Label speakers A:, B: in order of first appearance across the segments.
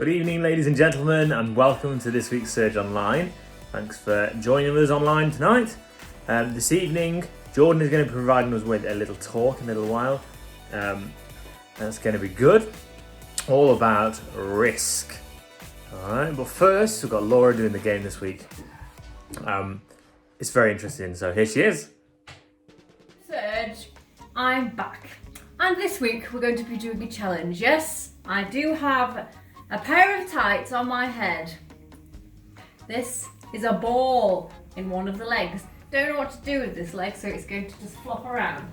A: Good evening, ladies and gentlemen, and welcome to this week's Surge Online. Thanks for joining us online tonight. This evening, Jordan is going to be providing us with a little talk in a little while. That's going to be good. All about risk. Alright, but first, we've got Laura doing the game this week. It's very interesting, so here she is.
B: Surge, I'm back. And this week, we're going to be doing a challenge. Yes, I do have a pair of tights on my head. This is a ball in one of the legs. Don't know what to do with this leg, so it's going to just flop around.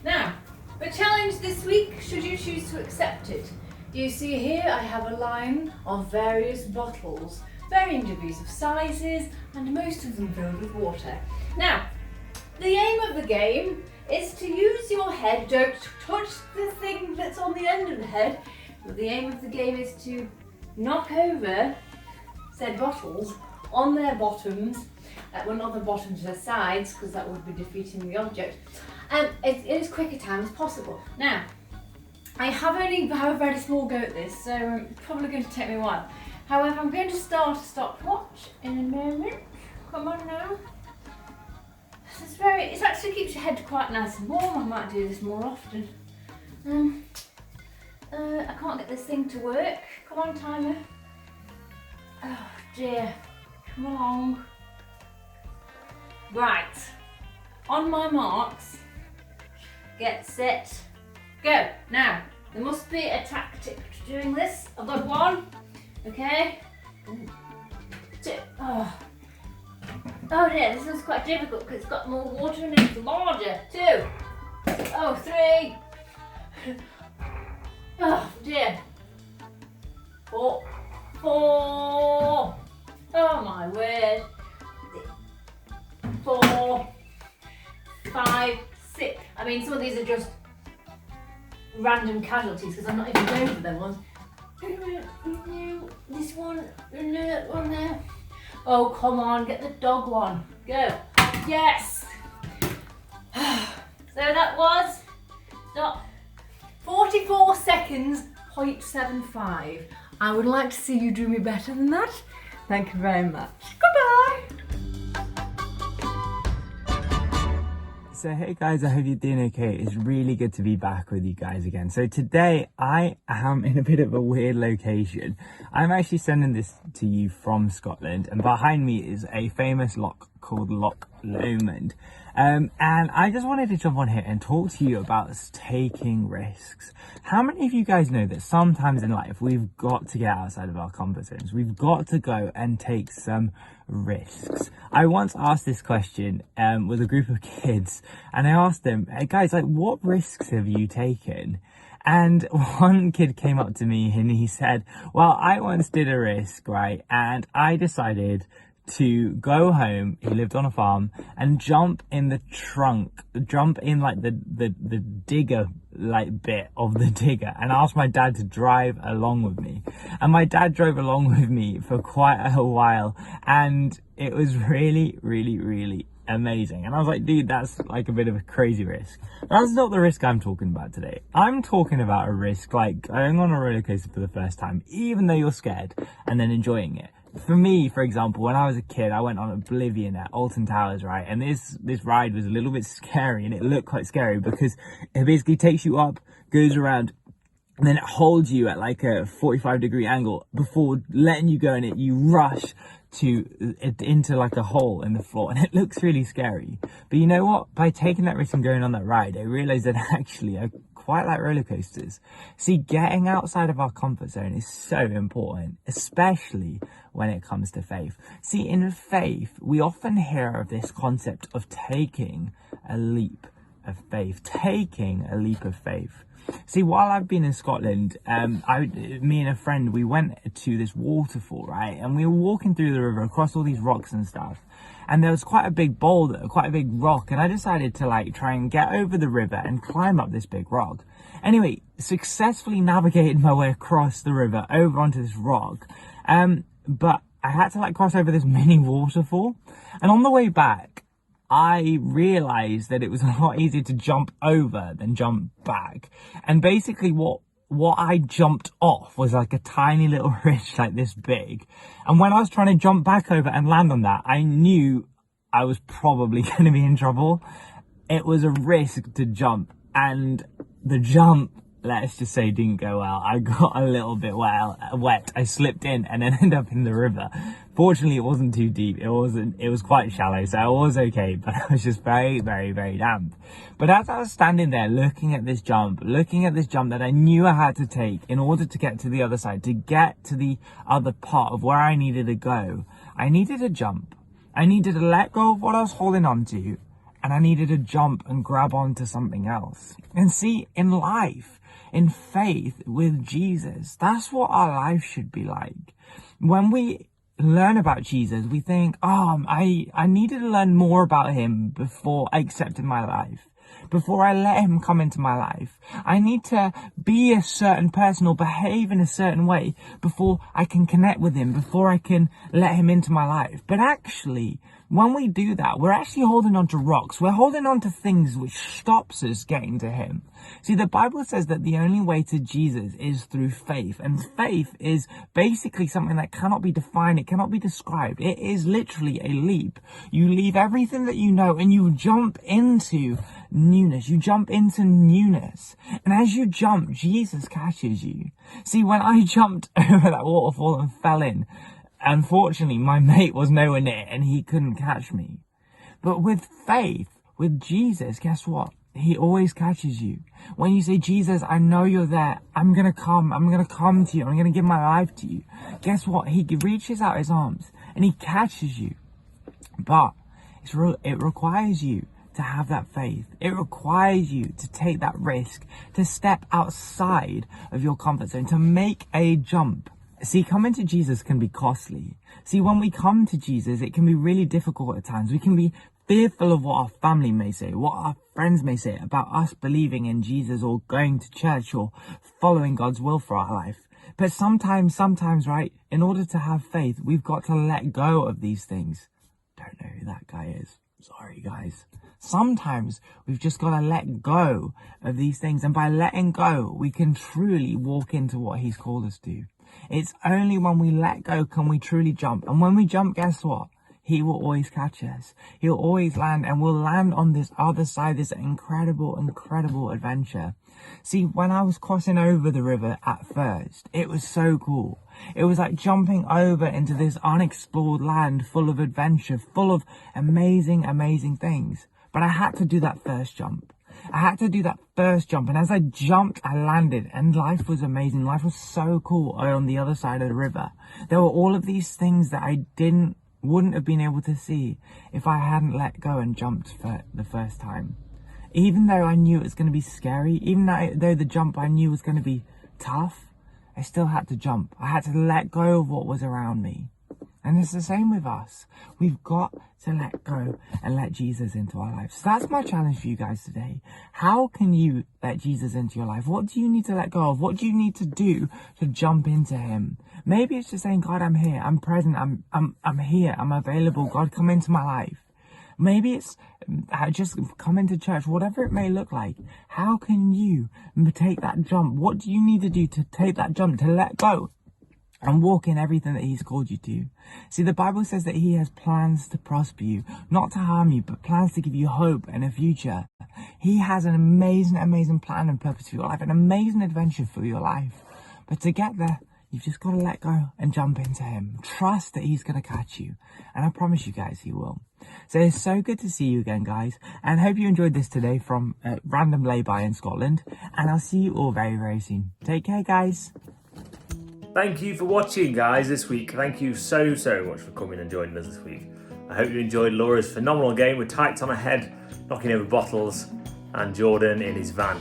B: Now, the challenge this week, should you choose to accept it, you see here I have a line of various bottles, varying degrees of sizes, and most of them filled with water. Now, the aim of the game is to use your head, don't touch the thing that's on the end of the head, but the aim of the game is to knock over said bottles on their bottoms, well not the bottoms, their sides, because that would be defeating the object, and in as quick a time as possible. Now, I have only have a very small go at this, so it's probably going to take me a while. However, I'm going to start a stopwatch in a moment. Come on now. It actually keeps your head quite nice and warm. I might do this more often. I can't get this thing to work. Come on, timer. Oh dear. Come along. Right. On my marks. Get set. Go. Now, there must be a tactic to doing this. I've got one. Okay. Two. Oh dear, this is quite difficult because it's got more water and it's larger. 2. Oh, 3. Oh dear. 4. Oh my word. 4. 5. 6. I mean, some of these are just random casualties because I'm not even going for them ones. This one, that one there. Oh, come on, get the dog one. Go. Yes! So that was 44 seconds, 0.75. I would like to see you do me better than that. Thank you very much. Goodbye!
C: So hey guys, I hope you're doing okay. It's really good to be back with you guys again. So today I am in a bit of a weird location. I'm actually sending this to you from Scotland, and behind me is a famous loch called Loch Lomond. And I just wanted to jump on here and talk to you about taking risks. How many of you guys know that sometimes in life we've got to get outside of our comfort zones? We've got to go and take some risks. I once asked this question with a group of kids, and I asked them, hey guys, like, what risks have you taken? And one kid came up to me and he said, well, I once did a risk, right? And I decided to go home, he lived on a farm, and jump in like the digger like bit of the digger, and ask my dad to drive along with me. And my dad drove along with me for quite a while, and it was really, really, really amazing. And I was like, dude, that's like a bit of a crazy risk. But that's not the risk I'm talking about today. I'm talking about a risk like going on a roller coaster for the first time, even though you're scared, and then enjoying it. For me, for example, when I was a kid, I went on Oblivion at Alton Towers, right? And this ride was a little bit scary, and it looked quite scary because it basically takes you up, goes around, and then it holds you at like a 45-degree angle before letting you go, and you rush into like a hole in the floor, and it looks really scary. But you know what? By taking that risk and going on that ride, I realized that actually I quite like roller coasters. See, getting outside of our comfort zone is so important, especially when it comes to faith. See, in faith, we often hear of this concept of taking a leap of faith. See, while I've been in Scotland, me and a friend, we went to this waterfall, right? And we were walking through the river across all these rocks and stuff. And there was quite a big boulder, quite a big rock. And I decided to like try and get over the river and climb up this big rock. Anyway, successfully navigated my way across the river over onto this rock. But I had to like cross over this mini waterfall. And on the way back, I realized that it was a lot easier to jump over than jump back. And basically what what I jumped off was like a tiny little ridge like this big. And when I was trying to jump back over and land on that, I knew I was probably going to be in trouble. It was a risk to jump, and the jump, let's just say, didn't go well. I got a little bit wet. I slipped in and then ended up in the river. Fortunately, it wasn't too deep. It was quite shallow, so I was okay, but I was just very, very, very damp. But as I was standing there looking at this jump that I knew I had to take in order to get to the other side, to get to the other part of where I needed to go, I needed to jump. I needed to let go of what I was holding on to, and I needed to jump and grab onto something else. And see, in life, in faith with Jesus, that's what our life should be like. When we learn about Jesus, we think, I needed to learn more about him before I accepted my life. Before I let him come into my life, I need to be a certain person or behave in a certain way before I can connect with him, before I can let him into my life. But actually, when we do that, we're actually holding on to rocks. We're holding on to things which stops us getting to him. See, the Bible says that the only way to Jesus is through faith. And faith is basically something that cannot be defined. It cannot be described. It is literally a leap. You leave everything that you know and you jump into newness. You jump into newness. And as you jump, Jesus catches you. See, when I jumped over that waterfall and fell in, unfortunately, my mate was nowhere near and he couldn't catch me. But with faith, with Jesus, guess what? He always catches you. When you say, Jesus, I know you're there. I'm going to come to you. I'm going to give my life to you. Guess what? He reaches out his arms and he catches you. But it requires you to have that faith. It requires you to take that risk, to step outside of your comfort zone, to make a jump. See, coming to Jesus can be costly. See, when we come to Jesus, it can be really difficult at times. We can be fearful of what our family may say, what our friends may say about us believing in Jesus or going to church or following God's will for our life. But sometimes, right, in order to have faith, we've got to let go of these things. Don't know who that guy is. Sorry, guys. Sometimes we've just got to let go of these things. And by letting go, we can truly walk into what he's called us to. It's only when we let go can we truly jump. And when we jump, guess what? He will always catch us. He'll always land, and we'll land on this other side, this incredible, incredible adventure. See, when I was crossing over the river at first, it was so cool. It was like jumping over into this unexplored land full of adventure, full of amazing, amazing things. But I had to do that first jump. And as I jumped, I landed, and life was amazing. Life was so cool on the other side of the river. There were all of these things that I wouldn't have been able to see if I hadn't let go and jumped for the first time. Even though I knew it was going to be scary, even though the jump I knew was going to be tough, I still had to jump. I had to let go of what was around me. And it's the same with us. We've got to let go and let Jesus into our lives. So that's my challenge for you guys today. How can you let Jesus into your life? What do you need to let go of? What do you need to do to jump into him? Maybe it's just saying, God, I'm here. I'm present. I'm here. I'm available. God, come into my life. Maybe it's just come into church, whatever it may look like. How can you take that jump? What do you need to do to take that jump, to let go and walk in everything that he's called you to? See, the Bible says that he has plans to prosper you, not to harm you, but plans to give you hope and a future. He has an amazing, amazing plan and purpose for your life, an amazing adventure for your life. But to get there, you've just got to let go and jump into him. Trust that he's going to catch you. And I promise you guys, he will. So it's so good to see you again, guys. And hope you enjoyed this today from random lay-by in Scotland. And I'll see you all very, very soon. Take care, guys.
A: Thank you for watching, guys, this week. Thank you so much for coming and joining us this week. I hope you enjoyed Laura's phenomenal game with tights on her head, knocking over bottles, and Jordan in his van.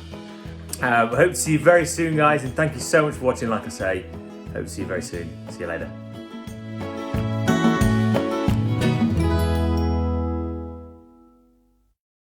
A: I hope to see you very soon, guys, and thank you so much for watching, like I say. Hope to see you very soon. See you later.